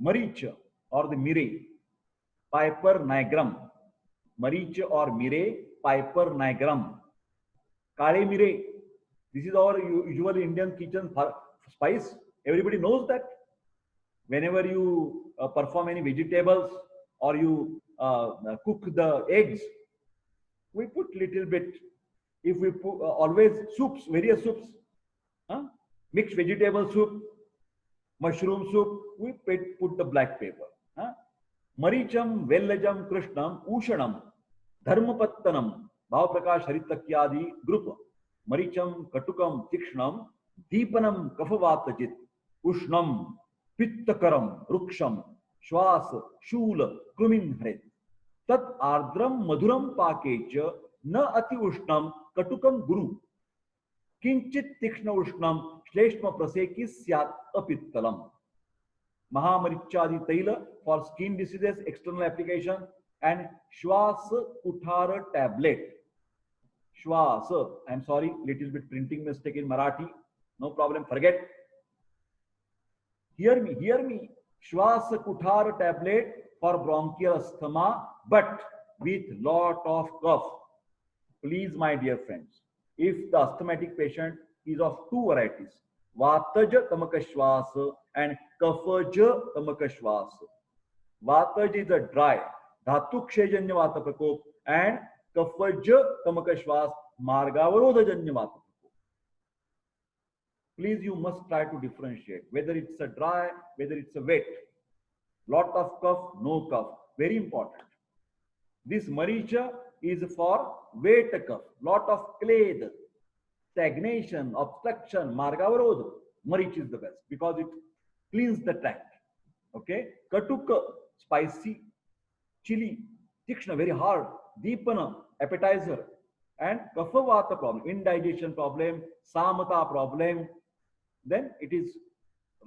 Maricha or the mire, Piper nigrum, Marich or mire, piper nigrum. Kale mire. This is our usual Indian kitchen spice. Everybody knows that. Whenever you perform any vegetables or you cook the eggs, we put little bit. If we put always soups, various soups, mixed vegetable soup, mushroom soup, we put the black pepper. Maricham, Vellajam, Krishnam, Ushanam, Dharmapattanam, Bhavaprakash Haritakyadi group. Maricham, Katukam, Tikshnam, Deepanam, Kafavatajit, Ushnam, Pittakaram, Ruksham, Shwas, Shula, Krumin Hret. Tat Ardram, Madhuram Pakecha, Na Ati Ushnam, Katukam Guru. Kinchit Tikshna Ushnam, Shleshma Praseki Syat Apittalam. Mahamarichadi Taila for skin diseases, external application, and Shwas Kuthara tablet. Shwas, I'm sorry, little bit printing mistake in Marathi. No problem, forget. Hear me. Shwas Kuthara tablet for bronchial asthma, but with lot of cough. Please, my dear friends, if the asthmatic patient is of two varieties, Vataja Tamakashwas and Kafaja Tamakashwas. Vataja is a dry, Dhatukshejanya Vata Prakop, and Kafaja Tamakashwas, Margavarodhajanya Vata Prakop. Please, you must try to differentiate whether it's a dry, whether it's a wet. Lot of cough, no cough. Very important. This Maricha is for wet cough, lot of clade, stagnation, obstruction, Margavarodha. Marich is the best because it cleans the tract. Okay. Katuka, spicy, chili, Tikshna, very hard, Deepana, appetizer, and Kafavata problem, indigestion problem, Samata problem. Then it is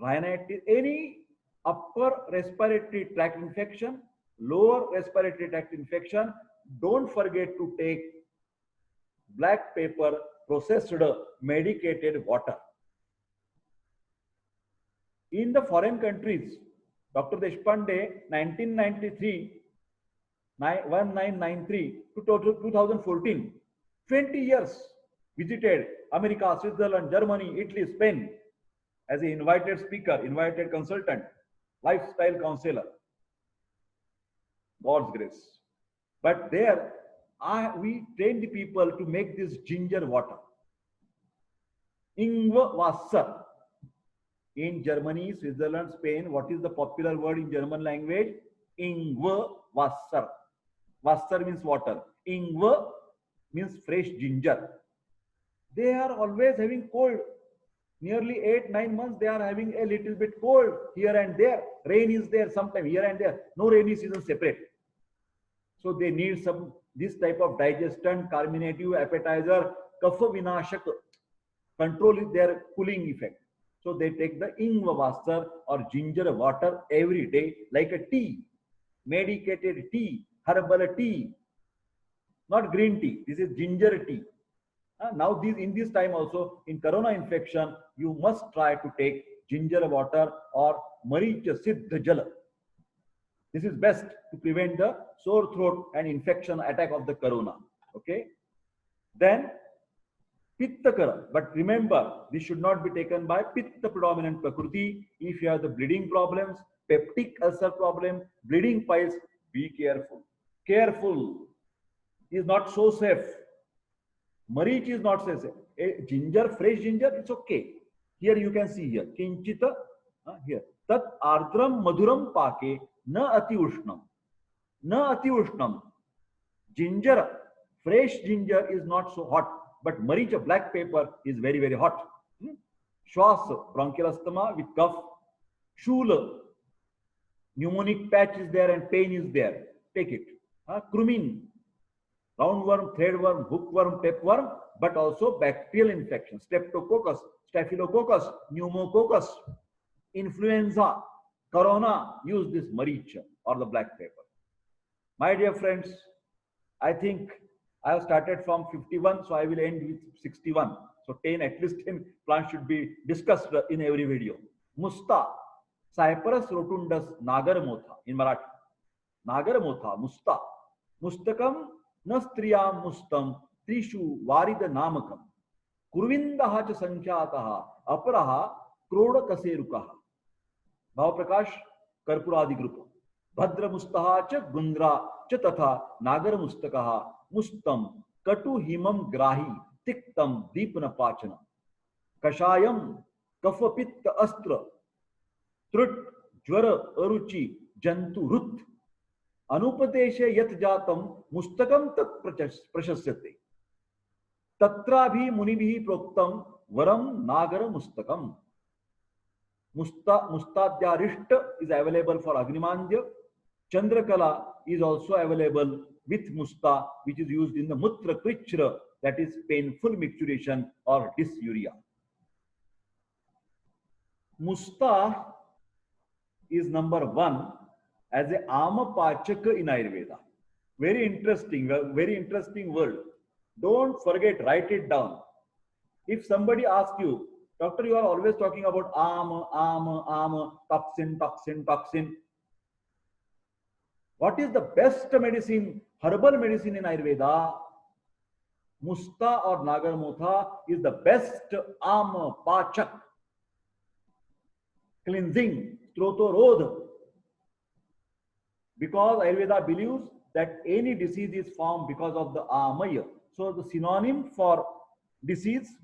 rhinitis, any upper respiratory tract infection, lower respiratory tract infection. Don't forget to take black pepper processed medicated water. In the foreign countries, Dr. Deshpande, 1993, 1993 to 2014, 20 years visited America, Switzerland, Germany, Italy, Spain as an invited speaker, invited consultant, lifestyle counselor. God's grace. But there, we train the people to make this ginger water. Ingwerwasser. In Germany, Switzerland, Spain, what is the popular word in German language? Ingwerwasser. Wasser means water. Ingwer means fresh ginger. They are always having cold. Nearly 8-9 months, they are having a little bit cold here and there. Rain is there sometime here and there. No rainy season separate. So they need some this type of digestant, carminative, appetizer, kapha vinashak, control their cooling effect. So they take the ingwerwasser or ginger water every day like a tea, medicated tea, herbal tea, not green tea. This is ginger tea. Now in this time also in corona infection, you must try to take ginger water or Maricha Siddha Jala. This is best to prevent the sore throat and infection attack of the corona. Okay. Then Pittakara. But remember, this should not be taken by Pitta predominant Prakriti. If you have the bleeding problems, peptic ulcer problem, bleeding piles, be careful. Careful is not so safe. Marich is not so safe. A ginger, fresh ginger, it's okay. Here you can see here. Kinchita, here. Tat ardram madhuram pake na ati ushnam. Na ati ushnam. Ginger, fresh ginger is not so hot. But Maricha, black pepper, is very, very hot. Shwas, bronchial asthma with cough. Shula, pneumonic patch is there and pain is there. Take it. Krumin, roundworm, threadworm, hookworm, tapeworm, but also bacterial infection. Streptococcus, staphylococcus, pneumococcus, influenza, corona, use this Maricha or the black pepper. My dear friends, I think I have started from 51, so I will end with 61. So 10, at least 10 plants should be discussed in every video. Musta, Cyperus rotundus Nagarmotha in Marathi. Nagarmotha, Musta. मुस्तकम न स्त्रिया मुस्तम त्रिषु वारिद नामकम कुर्विंदः च संख्यातः अपरः क्रोडकसेरुकः। भाव प्रकाश कर्पूरादि group. भद्र मुस्तः च गुंद्रा च तथा नागर मुस्तकः मुस्तम कटु हिमम ग्राही तिक्तम दीपन पाचन कषायम कफ पित्त अस्त्र त्रुट ज्वर अरुचि जंतु रुत अनुपदेशे यत जातम मुस्तकम तत् प्रशस्यते तत्राभि मुनिभिः प्रोक्तम वरम नागर मुस्तकम। Mustadyarisht is available for Agnimandya. Chandrakala is also available with Musta, which is used in the Mutra Krichra, that is painful micturition or dysuria. Musta is number 1 as a Amapachaka in Ayurveda. Very interesting word. Don't forget, write it down. If somebody asks you, doctor, you are always talking about toxin, toxin, toxin. What is the best medicine, herbal medicine in Ayurveda? Musta or Nagarmotha is the best Pachak, cleansing, Strotorodha. Because Ayurveda believes that any disease is formed because of the Amaya. So the synonym for disease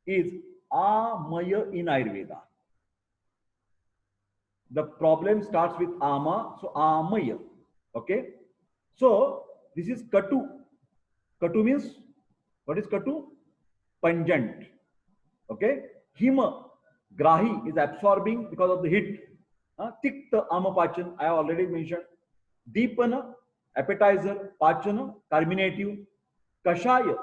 is Amaya in Ayurveda. The problem starts with Ama, so Amaya. Okay. So this is Katu. Katu means, what is Katu? Pungent. Okay. Hima, Grahi is absorbing because of the heat. Tikta, Amapachan, I already mentioned. Deepana, appetizer. Pachana, carminative. Kashaya,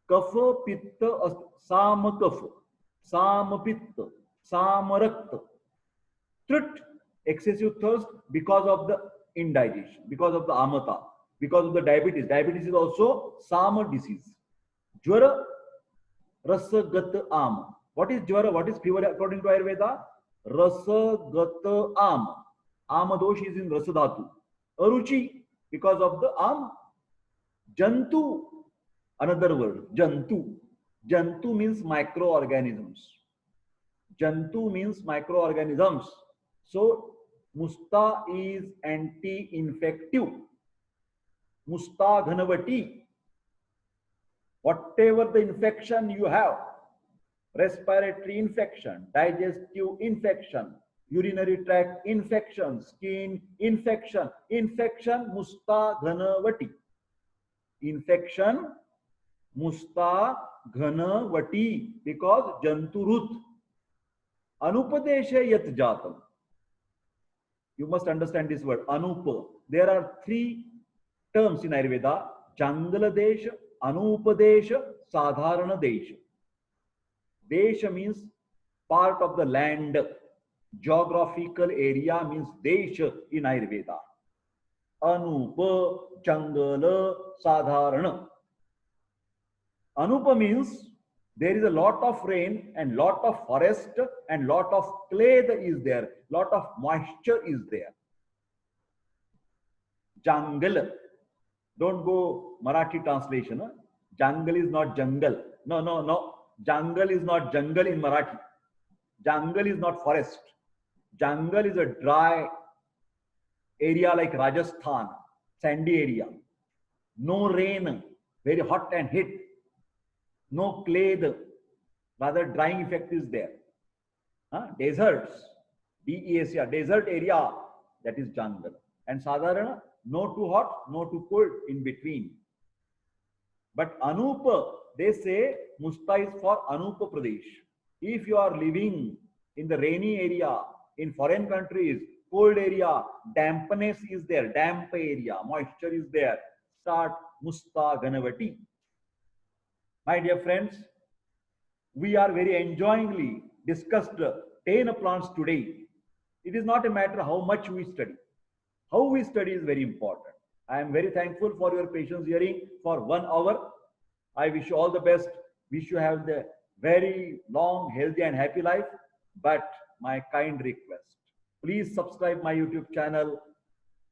Kapha, Pitta, Sama Kapha, Sama Pitta, Sama Rakta. Trut, excessive thirst because of the indigestion, because of the Amata, because of the diabetes. Diabetes is also Sama disease. Jwara, Rasagata Ama. What is Jwara? What is fever according to Ayurveda? Rasagata Ama. Ama dosh is in Rasadhatu. Aruchi, because of the Ama. Jantu, another word, Jantu. Jantu means microorganisms. Jantu means microorganisms. So, Musta is anti-infective. Musta Ghanavati. Whatever the infection you have, respiratory infection, digestive infection, urinary tract infection, skin infection, Musta Ghanavati. Infection, Musta Ghanavati, because Janturut. Anupadesha yat jatam. You must understand this word, Anupa. There are 3 terms in Ayurveda: Jangala Desha, Anupadesha, Sadharana Desha. Desha means part of the land. Geographical area means Desha in Ayurveda. Anupa, Jangala, Sadharana. Anupa means there is a lot of rain and lot of forest and lot of clay is there, lot of moisture is there. Jungle, don't go Marathi translation. Jungle is not jungle. No. Jungle is not jungle in Marathi. Jungle is not forest. Jungle is a dry area like Rajasthan, sandy area. No rain, very hot and heat. No clay, rather drying effect is there. Deserts, DESR, desert area, that is jungle. And Sadharana, no too hot, no too cold, in between. But Anupa, they say Musta is for Anupa Pradesh. If you are living in the rainy area, in foreign countries, cold area, dampness is there, damp area, moisture is there, start Musta Ghanavati. My dear friends, we are very enjoyingly discussed 10 plants today. It is not a matter how much we study. How we study is very important. I am very thankful for your patience hearing for 1 hour. I wish you all the best. Wish you have the very long, healthy and happy life. But my kind request, please subscribe my YouTube channel,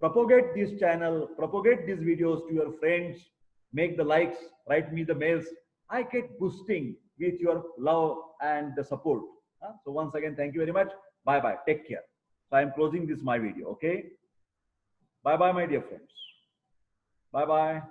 propagate this channel, propagate these videos to your friends, make the likes, write me the mails. I get boosting with your love and the support. So once again, thank you very much. Bye bye. Take care. So I'm closing this my video. Okay. Bye bye, my dear friends. Bye bye.